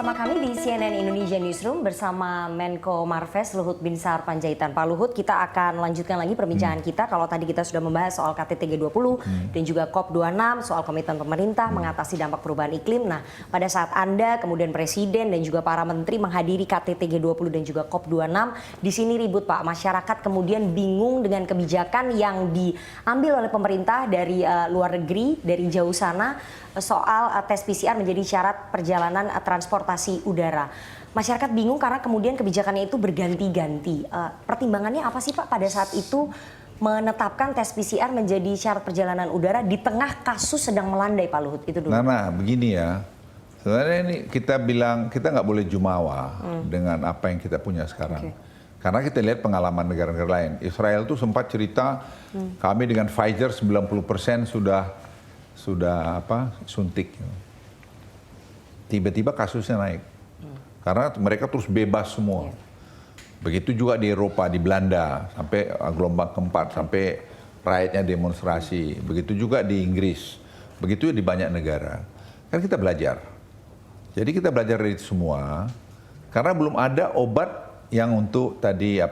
bersama kami di CNN Indonesia Newsroom bersama Menko Marves Luhut Binsar Panjaitan. Pak Luhut, kita akan lanjutkan lagi perbincangan kita. Kalau tadi kita sudah membahas soal KTT G20 dan juga COP26, soal komitmen pemerintah mengatasi dampak perubahan iklim. Nah, pada saat Anda, kemudian Presiden dan juga para menteri menghadiri KTT G20 dan juga COP26, di sini ribut Pak. Masyarakat kemudian bingung dengan kebijakan yang diambil oleh pemerintah dari luar negeri, dari jauh sana, soal tes PCR menjadi syarat perjalanan transportasi udara. Masyarakat bingung karena kemudian kebijakannya itu berganti-ganti. Pertimbangannya apa sih Pak pada saat itu menetapkan tes PCR menjadi syarat perjalanan udara di tengah kasus sedang melandai, Pak Luhut? Itu dulu. Nah, begini ya. Sebenarnya ini kita bilang kita nggak boleh jumawa dengan apa yang kita punya sekarang. Karena kita lihat pengalaman negara-negara lain. Israel tuh sempat cerita kami dengan Pfizer 90% sudah suntik. Tiba-tiba kasusnya naik. Karena mereka terus bebas semua. Begitu juga di Eropa, di Belanda, sampai gelombang keempat, sampai rakyatnya demonstrasi. Begitu juga di Inggris. Begitu di banyak negara. Kan kita belajar. Jadi kita belajar dari semua. Karena belum ada obat yang untuk tadi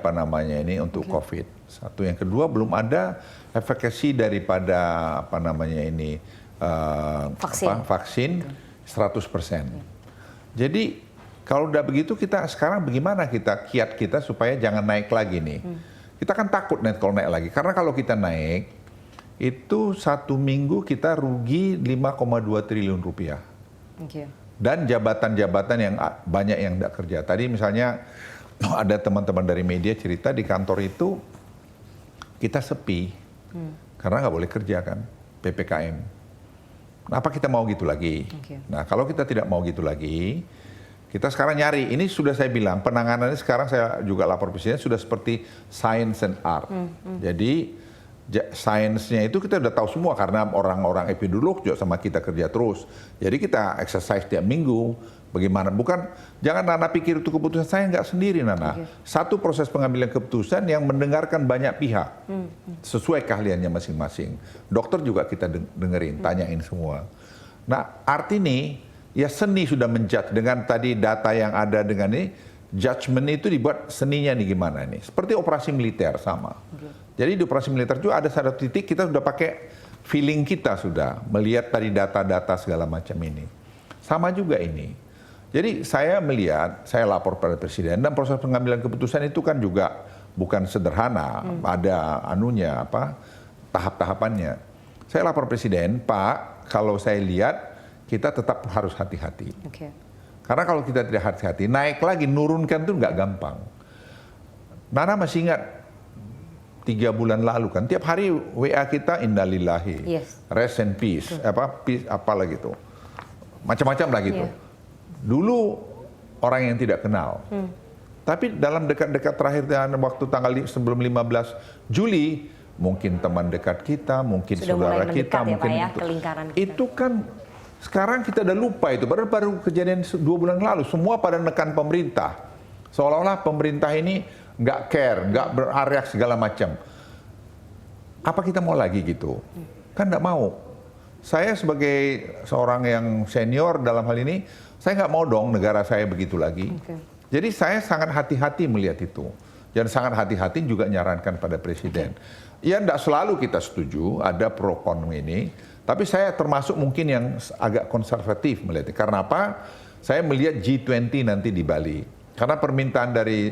untuk COVID. Satu, yang kedua belum ada efikasi daripada vaksin 100%. Jadi kalau udah begitu kita sekarang bagaimana kiat kita supaya jangan naik lagi nih. Kita kan takut kalau naik lagi. Karena kalau kita naik itu 1 minggu kita rugi 5,2 triliun rupiah. Dan jabatan-jabatan yang banyak yang tidak kerja. Tadi misalnya ada teman-teman dari media cerita di kantor itu kita sepi. Karena nggak boleh kerja kan, PPKM. Apa kita mau gitu lagi? Nah, kalau kita tidak mau gitu lagi, kita sekarang nyari. Ini sudah saya bilang, penanganannya sekarang saya juga lapor presiden sudah seperti science and art. Jadi sainsnya itu kita udah tahu semua karena orang-orang epidemiolog juga sama kita kerja terus. Jadi kita exercise tiap minggu. Bagaimana? Bukan, jangan Nana pikir itu keputusan saya nggak sendiri, Nana. Satu proses pengambilan keputusan yang mendengarkan banyak pihak sesuai keahliannya masing-masing. Dokter juga kita dengerin, tanyain semua. Nah, arti ini ya seni sudah menjudge dengan tadi data yang ada dengan ini, judgment itu dibuat seninya nih gimana nih. Seperti operasi militer sama. Jadi di operasi militer juga ada satu titik kita sudah pakai feeling kita sudah melihat tadi data-data segala macam ini. Sama juga ini. Jadi saya melihat, saya lapor pada presiden dan proses pengambilan keputusan itu kan juga bukan sederhana, ada tahap-tahapannya. Saya lapor presiden, Pak, kalau saya lihat kita tetap harus hati-hati. Karena kalau kita tidak hati-hati, naik lagi, nurunkan itu nggak gampang. Nana masih ingat 3 bulan lalu kan, tiap hari WA kita innalillahi, rest and peace, apalah gitu, macam-macam lah gitu. Dulu orang yang tidak kenal. Tapi dalam dekat-dekat terakhir waktu sebelum 15 Juli, mungkin teman dekat kita, mungkin sudah saudara kita, mungkin itu kan sekarang kita udah lupa itu. Baru kejadian 2 bulan lalu, semua pada nekan pemerintah. Seolah-olah pemerintah ini nggak care, nggak bereaksi segala macam. Apa kita mau lagi gitu? Kan nggak mau. Saya sebagai seorang yang senior dalam hal ini, saya nggak mau dong negara saya begitu lagi. Jadi saya sangat hati-hati melihat itu. Dan sangat hati-hati juga nyarankan pada presiden. Ya nggak selalu kita setuju, ada pro kon ini. Tapi saya termasuk mungkin yang agak konservatif melihat. Karena apa? Saya melihat G20 nanti di Bali. Karena permintaan dari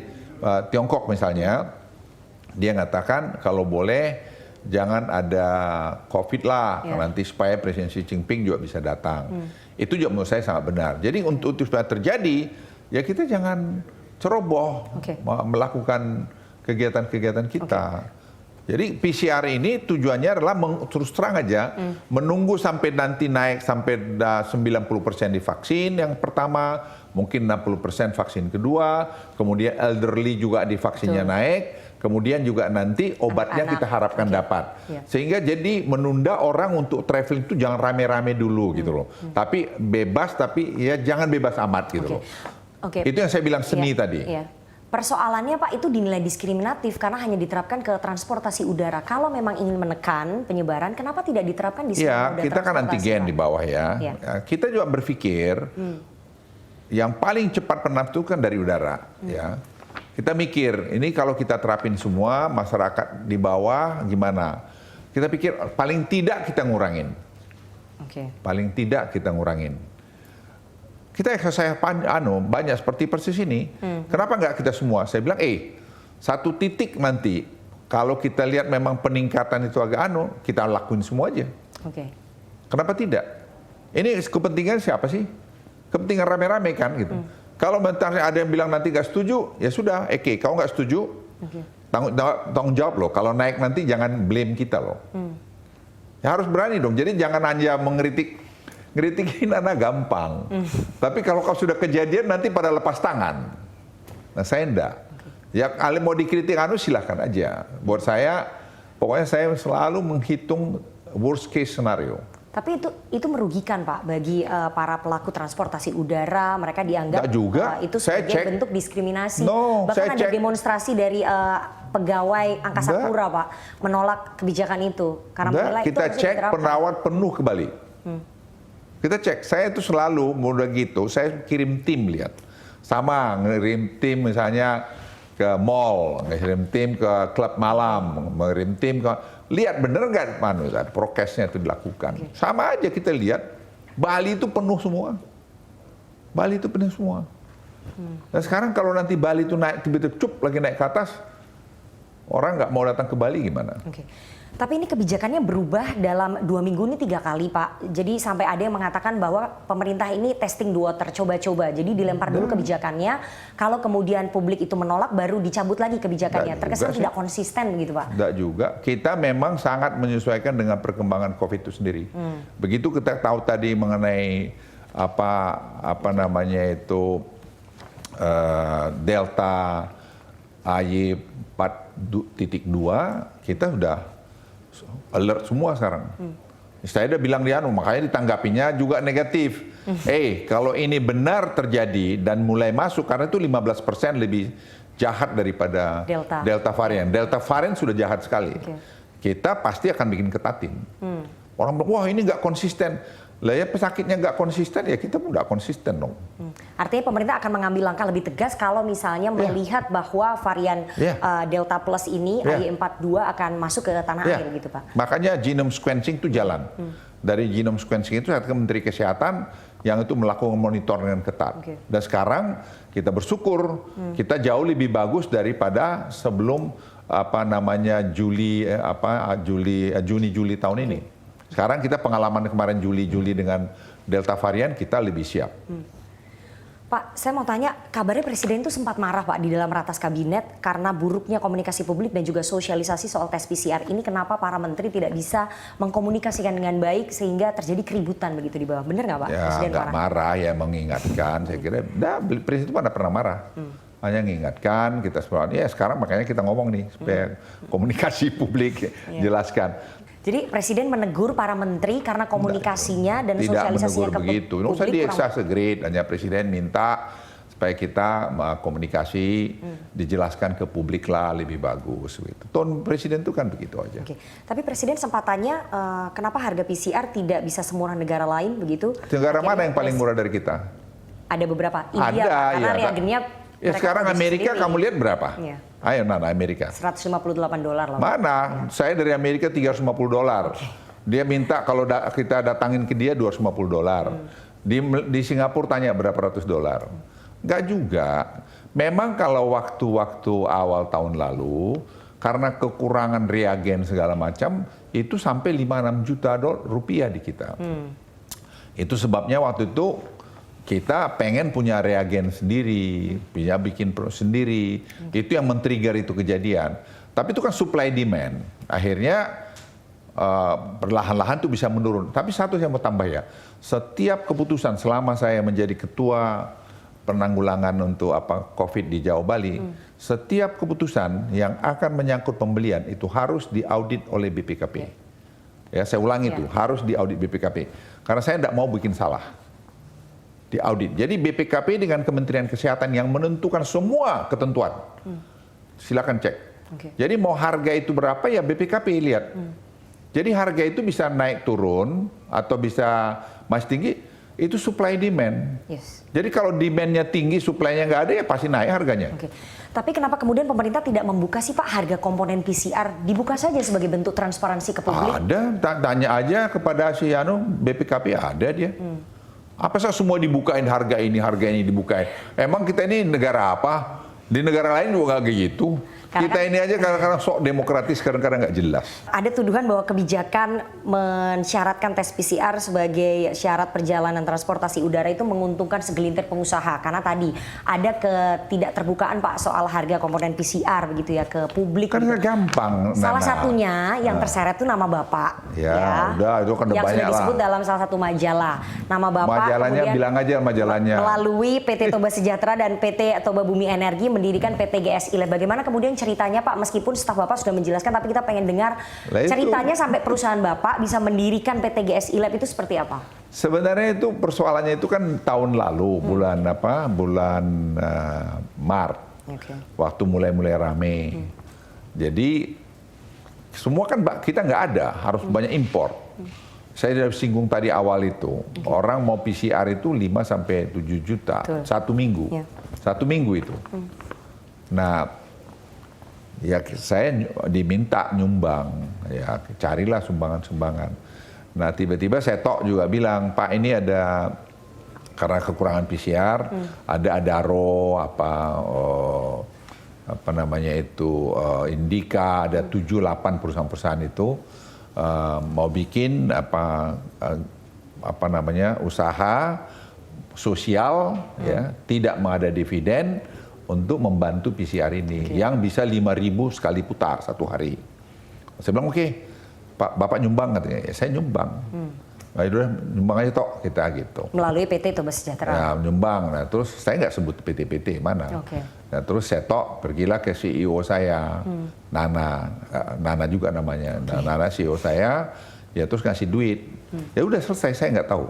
Tiongkok misalnya, dia mengatakan kalau boleh jangan ada COVID lah, nanti supaya Presiden Xi Jinping juga bisa datang. Itu juga menurut saya sangat benar. Jadi untuk itu supaya terjadi, ya kita jangan ceroboh melakukan kegiatan-kegiatan kita. Jadi PCR ini tujuannya adalah terus terang aja menunggu sampai nanti naik sampai 90% divaksin yang pertama, mungkin 60% vaksin kedua, kemudian elderly juga divaksinnya naik. Kemudian juga nanti obatnya kita harapkan dapat. Sehingga jadi menunda orang untuk traveling itu jangan rame-rame dulu gitu loh. Tapi bebas, tapi ya jangan bebas amat gitu loh. Itu yang saya bilang seni tadi. Persoalannya Pak itu dinilai diskriminatif karena hanya diterapkan ke transportasi udara. Kalau memang ingin menekan penyebaran, kenapa tidak diterapkan di semua moda transportasi? Kita kan antigen di bawah ya. Kita juga berpikir yang paling cepat penafsu kan dari udara, ya. Kita mikir, ini kalau kita terapin semua, masyarakat di bawah gimana? Kita pikir paling tidak kita ngurangin. Paling tidak kita ngurangin. Kita exercise banyak seperti persis ini. Kenapa nggak kita semua? Saya bilang, satu titik nanti, kalau kita lihat memang peningkatan itu agak kita lakuin semua aja. Kenapa tidak? Ini kepentingan siapa sih? Kepentingan rame-rame kan gitu. Kalau bentarnya ada yang bilang nanti nggak setuju, ya sudah, kalau nggak setuju, tanggung jawab loh. Kalau naik nanti jangan blame kita loh. Ya harus berani dong. Jadi jangan hanya ngeritikin anak gampang. Tapi kalau kau sudah kejadian nanti pada lepas tangan. Nah saya enggak. Ya kalau mau dikritik silahkan aja. Buat saya, pokoknya saya selalu menghitung worst case scenario. Tapi itu merugikan Pak bagi para pelaku transportasi udara, mereka dianggap itu sebagai bentuk diskriminasi. Bahkan ada demonstrasi dari pegawai Angkasa Pura Pak menolak kebijakan itu karena menilai itu kita cek perawat penuh ke Bali. Kita cek, saya itu selalu udah gitu, saya kirim tim lihat. Sama ngirim tim misalnya ke mall, ngirim tim ke klub malam, ngirim tim ke lihat bener nggak prokesnya itu dilakukan. Sama aja kita lihat Bali itu penuh semua. Bali itu penuh semua. Dan sekarang kalau nanti Bali itu naik tiba-tiba lagi naik ke atas, orang nggak mau datang ke Bali gimana? Tapi ini kebijakannya berubah dalam 2 minggu ini 3 kali Pak. Jadi sampai ada yang mengatakan bahwa pemerintah ini testing the water, coba-coba. Jadi dilempar dulu kebijakannya, kalau kemudian publik itu menolak baru dicabut lagi kebijakannya. Terkesan tidak konsisten begitu Pak. Tidak juga. Kita memang sangat menyesuaikan dengan perkembangan COVID itu sendiri. Begitu kita tahu tadi mengenai apa namanya itu Delta AY 4.2, kita sudah alert semua sekarang. Saya udah bilang makanya ditanggapinya juga negatif. Kalau ini benar terjadi dan mulai masuk, karena itu 15% lebih jahat daripada Delta varian. Delta varian sudah jahat sekali. Kita pasti akan bikin ketatin. Orang bilang, wah ini nggak konsisten. Lah ya pesakitnya nggak konsisten, ya kita pun nggak konsisten dong. Artinya pemerintah akan mengambil langkah lebih tegas kalau misalnya melihat bahwa varian Delta Plus ini AY42 akan masuk ke tanah air gitu Pak. Makanya genome sequencing itu jalan. Dari genome sequencing itu ke Menteri Kesehatan yang itu melakukan monitoring dengan ketat. Dan sekarang kita bersyukur kita jauh lebih bagus daripada sebelum Juni Juli tahun ini. Sekarang kita pengalaman kemarin Juli dengan Delta varian kita lebih siap. Pak, saya mau tanya, kabarnya Presiden itu sempat marah Pak di dalam ratas kabinet karena buruknya komunikasi publik dan juga sosialisasi soal tes PCR ini. Kenapa para menteri tidak bisa mengkomunikasikan dengan baik sehingga terjadi keributan begitu di bawah? Benar nggak Pak? Ya nggak marah ya, mengingatkan. Saya kira, Presiden itu mana pernah marah. Hanya mengingatkan kita sebenarnya. Sekarang makanya kita ngomong nih supaya komunikasi publik jelaskan. Jadi Presiden menegur para menteri karena komunikasinya dan sosialisasinya ke publik. Tidak usah di-exaggerate, hanya Presiden minta supaya kita komunikasi dijelaskan ke publik lah lebih bagus. Gitu. Ton Presiden itu kan begitu aja. Tapi Presiden sempat tanya kenapa harga PCR tidak bisa semurah negara lain begitu? Negara mana yang paling murah dari kita? Ada beberapa. India karena reagennya. Ya sekarang Amerika kamu lihat berapa? Ayo Nana, Amerika. $158 lah. Mana? Saya dari Amerika $350. Dia minta kalau kita datangin ke dia $250. Di Singapura tanya berapa ratus dolar. Enggak juga. Memang kalau waktu-waktu awal tahun lalu, karena kekurangan reagen segala macam, itu sampai 5-6 juta rupiah di kita. Itu sebabnya waktu itu kita pengen punya reagen sendiri, punya bikin sendiri. Itu yang men-trigger itu kejadian. Tapi itu kan supply demand. Akhirnya perlahan-lahan itu bisa menurun. Tapi satu yang mau tambah ya, setiap keputusan selama saya menjadi ketua penanggulangan untuk COVID di Jawa Bali, setiap keputusan yang akan menyangkut pembelian itu harus diaudit oleh BPKP. Ya, saya ulangi itu, harus diaudit BPKP. Karena saya tidak mau bikin salah. Diaudit. Jadi BPKP dengan Kementerian Kesehatan yang menentukan semua ketentuan. Silakan cek. Jadi mau harga itu berapa ya BPKP lihat. Jadi harga itu bisa naik turun atau bisa masih tinggi. Itu supply demand. Yes. Jadi kalau demand-nya tinggi, supply-nya nggak ada, ya pasti naik harganya. Oke. Tapi kenapa kemudian pemerintah tidak membuka sih Pak harga komponen PCR? Dibuka saja sebagai bentuk transparansi ke publik. Ada, tanya aja kepada si BPKP, ada dia. Apa sih semua dibukain harga ini dibukain? Emang kita ini negara apa? Di negara lain juga nggak gitu. Kita ini aja kadang-kadang sok demokratis, kadang-kadang nggak jelas. Ada tuduhan bahwa kebijakan mensyaratkan tes PCR sebagai syarat perjalanan transportasi udara itu menguntungkan segelintir pengusaha. Karena tadi ada ketidakterbukaan Pak soal harga komponen PCR begitu ya ke publik. Kan gitu. gampang. Salah satunya yang terseret itu nama Bapak. Ya, udah itu kan yang banyak sudah disebut dalam salah satu majalah. Nama Bapak majalahnya bilang aja majalahnya. Melalui PT Toba Sejahtera dan PT Toba Bumi Energi mendirikan PT GSI Lab. Bagaimana kemudian ceritanya Pak, meskipun staf Bapak sudah menjelaskan, tapi kita pengen dengar ceritanya sampai perusahaan Bapak bisa mendirikan PT GSI Lab itu seperti apa? Sebenarnya itu persoalannya itu kan tahun lalu, bulan Maret, waktu mulai rame. Jadi semua kan kita nggak ada, harus banyak impor. Saya sudah singgung tadi awal itu, orang mau PCR itu 5 sampai 7 juta, satu minggu. Satu minggu itu. Nah, ya saya diminta nyumbang, ya carilah sumbangan-sumbangan. Nah tiba-tiba Setok juga bilang, Pak ini ada karena kekurangan PCR, ada Adaro, apa namanya itu, Indika, ada 7-8 perusahaan-perusahaan itu mau bikin apa namanya usaha sosial, ya tidak ada dividen, untuk membantu PCR ini yang bisa 5.000 sekali putar satu hari. Saya bilang oke, Pak Bapak nyumbang katanya. Ya, saya nyumbang. Nah, udah nyumbang aja tok kita gitu. Melalui PT Toba Sejahtera. Ya, nyumbang. Nah, terus saya nggak sebut PT mana. Nah, terus Setok pergilah ke CEO saya, Nana juga namanya. Nah, Nana CEO saya, ya terus ngasih duit. Ya udah selesai, saya nggak tahu.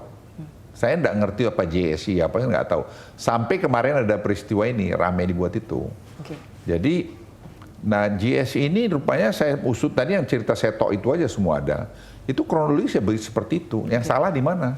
Saya nggak ngerti apa JSI, apa saya nggak tahu. Sampai kemarin ada peristiwa ini, rame dibuat itu. Jadi, nah JSI ini rupanya saya usut tadi yang cerita Setok itu aja semua ada. Itu kronologis seperti itu. Yang salah di mana?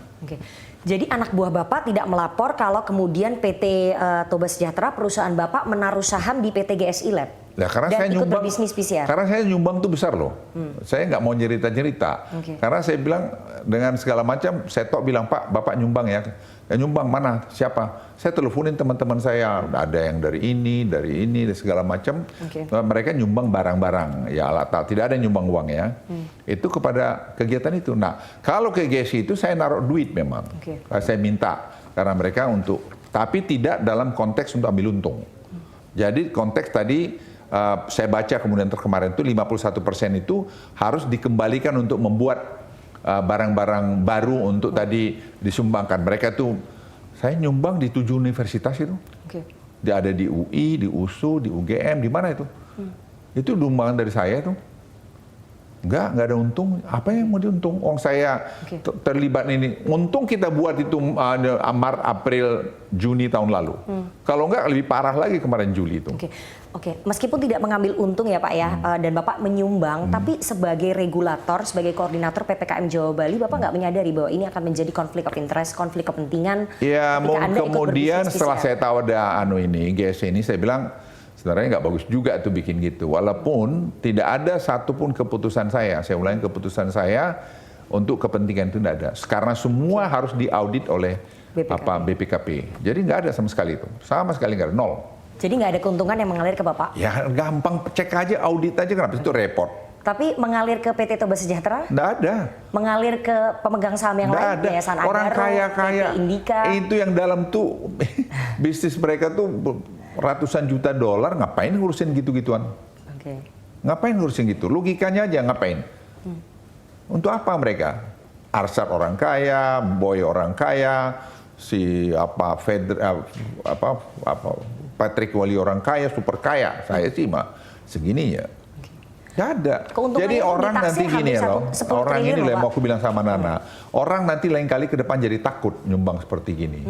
Jadi anak buah Bapak tidak melapor kalau kemudian PT Toba Sejahtera, perusahaan Bapak menaruh saham di PT GSI Lab. Nah, karena dan saya ikut nyumbang, berbisnis PCR. Karena saya nyumbang tuh besar loh. Saya nggak mau cerita-cerita. Karena saya bilang dengan segala macam, Setok bilang, Pak, Bapak nyumbang ya. Ya nyumbang mana? Siapa? Saya teleponin teman-teman saya. Ada yang dari ini, dan segala macam. Mereka nyumbang barang-barang. Ya alat, tidak ada yang nyumbang uang ya. Itu kepada kegiatan itu. Nah, kalau ke GSI itu saya naruh duit memang. Saya minta. Karena mereka untuk, tapi tidak dalam konteks untuk ambil untung. Jadi konteks tadi, saya baca kemudian kemarin itu 51% itu harus dikembalikan untuk membuat barang-barang baru untuk tadi disumbangkan. Mereka tuh, saya nyumbang di 7 universitas itu. Dia ada di UI, di USU, di UGM, di mana itu? Itu sumbangan dari saya tuh. Enggak ada untung. Apa yang mau diuntung? saya terlibat ini. Untung kita buat itu Maret, April, Juni tahun lalu. Kalau enggak lebih parah lagi kemarin Juli itu. Meskipun tidak mengambil untung ya Pak ya, dan Bapak menyumbang, tapi sebagai regulator, sebagai koordinator PPKM Jawa Bali, Bapak nggak menyadari bahwa ini akan menjadi konflik of interest, konflik kepentingan? Ya, kemudian setelah saya tahu ada GSI ini, saya bilang, sebenarnya nggak bagus juga tuh bikin gitu. Walaupun tidak ada satupun keputusan saya ulangi keputusan saya untuk kepentingan itu tidak ada. Karena semua harus diaudit oleh BPKP. Jadi nggak ada sama sekali itu. Sama sekali nggak ada, nol. Jadi nggak ada keuntungan yang mengalir ke Bapak? Ya gampang, cek aja, audit aja, kenapa itu repot. Tapi mengalir ke PT Toba Sejahtera? Nggak ada. Mengalir ke pemegang saham yang lain? Yayasan Adaro, orang kaya-kaya, PT Indika? Itu yang dalam tuh, bisnis mereka tuh ratusan juta dolar, ngapain ngurusin gitu-gituan? Ngapain ngurusin gitu? Logikanya aja ngapain? Untuk apa mereka? Arsyad orang kaya, Boy orang kaya, si Patrick Wali orang kaya, super kaya. Saya sih mah segininya. Gak ada. Jadi orang nanti gini loh, orang ini lah mau aku bilang sama Nana, orang nanti lain kali ke depan jadi takut nyumbang seperti gini.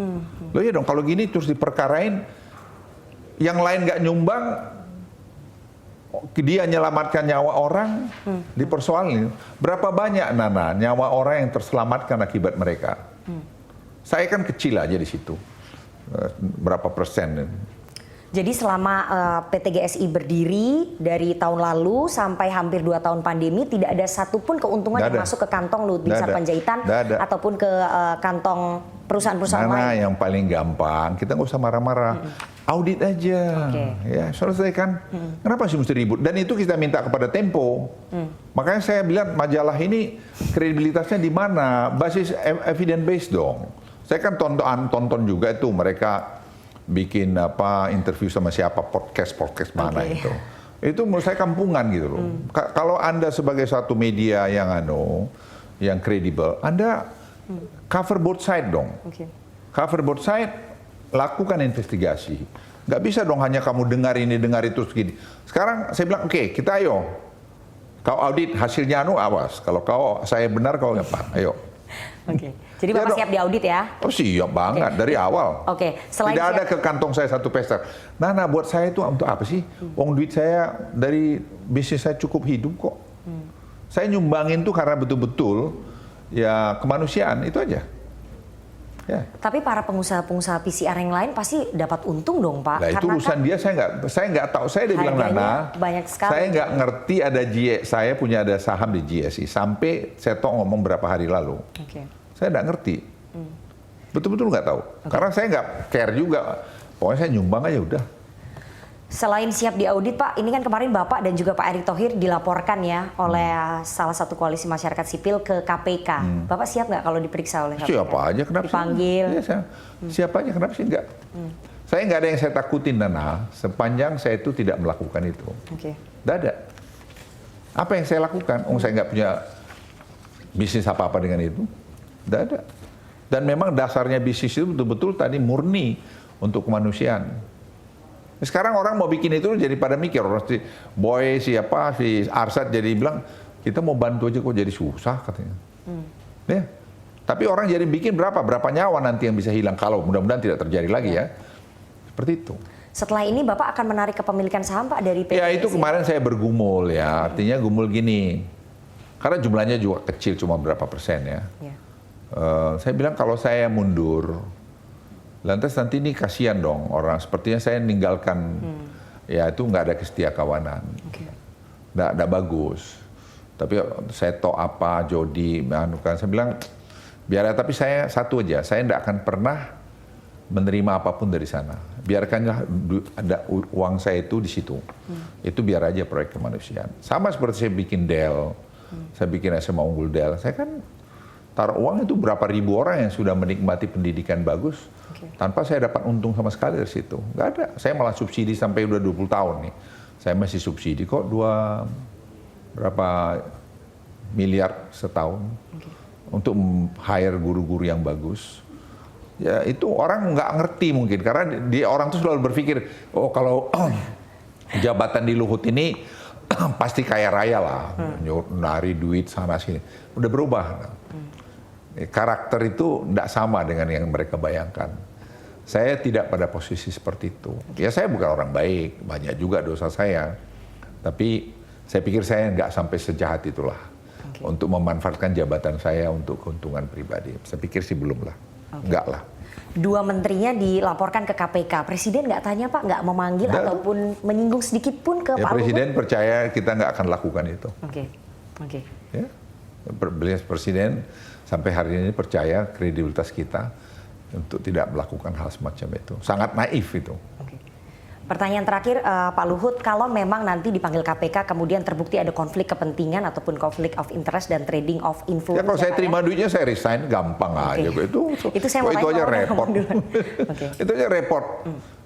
Loh ya dong, kalau gini terus diperkarain, yang lain nggak nyumbang, dia menyelamatkan nyawa orang, dipersoalin. Berapa banyak Nana nyawa orang yang terselamatkan akibat mereka? Saya kan kecil aja di situ. Berapa persen? Jadi selama PT GSI berdiri dari tahun lalu sampai hampir 2 tahun pandemi, tidak ada satupun keuntungan yang masuk ke kantong Luhut Binsar Panjaitan ataupun ke kantong perusahaan-perusahaan lain. Mana yang paling gampang, kita nggak usah marah-marah. Audit aja, ya selesaikan. Kenapa sih mesti ribut? Dan itu kita minta kepada Tempo. Makanya saya bilang majalah ini kredibilitasnya di mana? Basis evidence based dong. Saya kan tonton juga itu mereka bikin interview sama siapa, podcast mana itu. Itu menurut saya kampungan gitu loh. Kalau Anda sebagai satu media yang kredibel, Anda cover both side dong. Cover both side, lakukan investigasi. Nggak bisa dong hanya kamu dengar ini, dengar itu segini. Sekarang saya bilang, oke, kita ayo. Kau audit hasilnya awas. Kalau saya benar, kau apa? Ayo. Jadi Bapak siap diaudit ya? Oh siap banget, dari awal. Tidak ada ke kantong saya satu peser. Nah buat saya itu untuk apa sih? Uang duit saya dari bisnis saya cukup hidup kok. Saya nyumbangin tuh karena betul-betul ya kemanusiaan, itu aja. Ya. Tapi para pengusaha-pengusaha PCR yang lain pasti dapat untung dong Pak. Nah itu urusan dia, saya nggak tahu. Saya udah bilang Nana, saya nggak ngerti saya punya ada saham di GSI sampai saya ngomong berapa hari lalu. Saya nggak ngerti, betul-betul nggak tahu. Karena saya nggak care juga. Pokoknya saya nyumbang aja udah. Selain siap diaudit Pak, ini kan kemarin Bapak dan juga Pak Erick Thohir dilaporkan ya oleh salah satu koalisi masyarakat sipil ke KPK. Bapak siap nggak kalau diperiksa oleh KPK? Siapa aja, kenapa dipanggil? Siapa aja, kenapa sih enggak? Saya nggak ada yang saya takutin Nana, sepanjang saya itu tidak melakukan itu. Nggak ada. Apa yang saya lakukan? Saya nggak punya bisnis apa-apa dengan itu. Nggak ada. Dan memang dasarnya bisnis itu betul-betul tadi murni untuk kemanusiaan. Sekarang orang mau bikin itu jadi pada mikir, orang si Boy si Arsad jadi bilang kita mau bantu aja kok jadi susah katanya. Ya. Tapi orang jadi bikin berapa nyawa nanti yang bisa hilang kalau mudah-mudahan tidak terjadi lagi ya. Seperti itu. Setelah ini Bapak akan menarik kepemilikan saham Pak dari PT? Ya itu kemarin saya bergumul ya, artinya gumul gini. Karena jumlahnya juga kecil cuma berapa persen ya. Saya bilang kalau saya mundur, lantas nanti ini kasihan dong orang. Sepertinya saya meninggalkan, ya itu nggak ada kesetiaan kawanan, nggak bagus. Tapi saya tahu apa Jody, saya bilang biar. Tapi saya satu aja, saya nggak akan pernah menerima apapun dari sana. Biarkanlah ada uang saya itu di situ. Itu biar aja proyek kemanusiaan. Sama seperti saya bikin Dell, saya bikin SMA Unggul Dell. Saya kan taruh uang itu berapa ribu orang yang sudah menikmati pendidikan bagus tanpa saya dapat untung sama sekali dari situ. Nggak ada. Saya malah subsidi sampai udah 20 tahun nih. Saya masih subsidi kok berapa miliar setahun untuk hire guru-guru yang bagus. Ya itu orang nggak ngerti mungkin karena orang tuh selalu berpikir kalau jabatan di Luhut ini pasti kaya raya lah, nari duit sana sini. Udah berubah. Karakter itu tidak sama dengan yang mereka bayangkan. Saya tidak pada posisi seperti itu. Ya saya bukan orang baik, banyak juga dosa saya. Tapi saya pikir saya nggak sampai sejahat itulah untuk memanfaatkan jabatan saya untuk keuntungan pribadi. Saya pikir sih belum lah, nggak lah. 2 menterinya dilaporkan ke KPK. Presiden nggak tanya Pak, nggak memanggil ataupun menyinggung sedikit pun ke Pak Luhut? Presiden percaya kita nggak akan lakukan itu. Ya, Presiden sampai hari ini percaya kredibilitas kita untuk tidak melakukan hal semacam itu. Sangat naif itu. Pertanyaan terakhir Pak Luhut, kalau memang nanti dipanggil KPK kemudian terbukti ada konflik kepentingan ataupun konflik of interest dan trading of influence. Ya kalau saya terima duitnya saya resign gampang aja. Itu saya itu aja repot. Itu aja repot.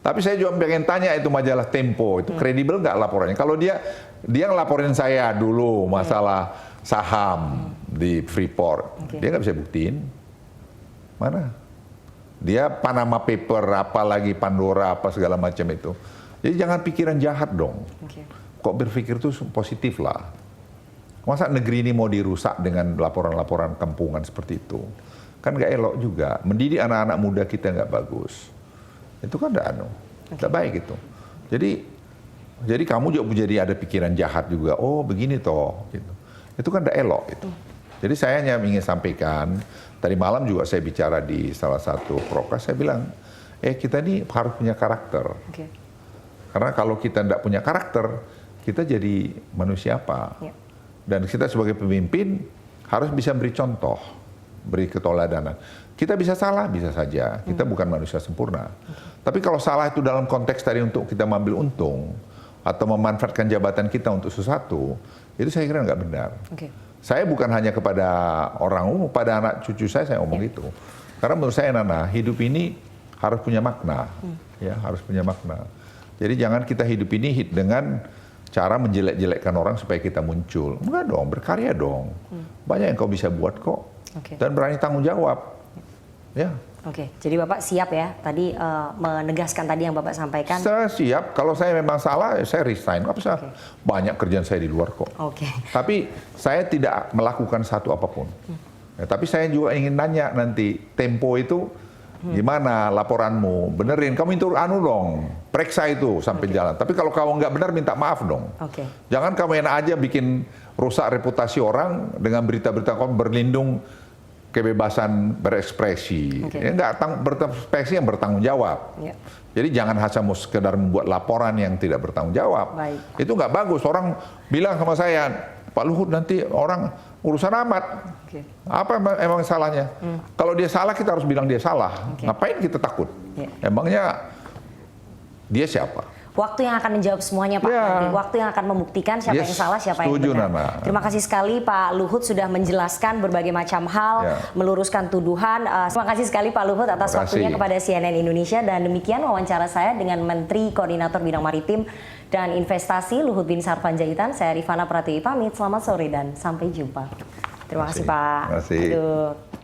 Tapi saya juga pengen tanya itu majalah Tempo itu kredibel nggak laporannya? Kalau dia ngelaporin saya dulu masalah saham di Freeport, dia nggak bisa buktiin. Mana? Dia Panama Paper, apalagi Pandora, apa segala macam itu. Jadi jangan pikiran jahat dong. Kok berpikir itu positif lah. Masa negeri ini mau dirusak dengan laporan-laporan kampungan seperti itu? Kan nggak elok juga. Mendidik anak-anak muda kita nggak bagus. Itu kan nggak baik itu. Jadi kamu juga jadi ada pikiran jahat juga. Oh begini toh. Gitu. Itu kan nggak elok itu. Jadi saya hanya ingin sampaikan, tadi malam juga saya bicara di salah satu prokes, saya bilang, kita ini harus punya karakter. Oke. Karena kalau kita tidak punya karakter, kita jadi manusia apa? Ya. Dan kita sebagai pemimpin harus bisa beri contoh, beri keteladanan. Kita bisa salah, bisa saja. Kita bukan manusia sempurna. Tapi kalau salah itu dalam konteks tadi untuk kita mengambil untung, atau memanfaatkan jabatan kita untuk sesuatu, itu saya kira nggak benar. Oke. Saya bukan hanya kepada orang umum, pada anak cucu saya ngomong itu. Karena menurut saya Nana, hidup ini harus punya makna, ya harus punya makna. Jadi jangan kita hidup ini dengan cara menjelek-jelekkan orang supaya kita muncul. Enggak dong, berkarya dong. Banyak yang kau bisa buat kok. Dan berani tanggung jawab. Ya. Oke, jadi Bapak siap ya tadi menegaskan tadi yang Bapak sampaikan? Saya siap, kalau saya memang salah, saya resign. Apa sih? Banyak kerjaan saya di luar kok. Oke. Tapi saya tidak melakukan satu apapun. Ya, tapi saya juga ingin nanya nanti, Tempo itu gimana laporanmu? Benerin, kamu itu dong, periksa itu sampai jalan. Tapi kalau kamu nggak benar, minta maaf dong. Jangan kamu enak aja bikin rusak reputasi orang dengan berita-berita kamu berlindung kebebasan berekspresi. Ya, berekspresi yang bertanggung jawab. Jadi jangan hanya sekedar membuat laporan yang tidak bertanggung jawab. Itu nggak bagus. Orang bilang sama saya, Pak Luhut nanti orang urusan amat. Apa emang salahnya? Kalau dia salah kita harus bilang dia salah. Ngapain kita takut? Emangnya dia siapa? Waktu yang akan menjawab semuanya Pak. Nanti. Waktu yang akan membuktikan siapa yang salah, siapa yang benar. Nana. Terima kasih sekali Pak Luhut sudah menjelaskan berbagai macam hal, meluruskan tuduhan. Terima kasih sekali Pak Luhut atas waktunya kepada CNN Indonesia. Dan demikian wawancara saya dengan Menteri Koordinator Bidang Maritim dan Investasi Luhut Binsar Panjaitan. Saya Rifana Pratiwi pamit. Selamat sore dan sampai jumpa. Terima kasih Pak. Terima kasih. Aduh.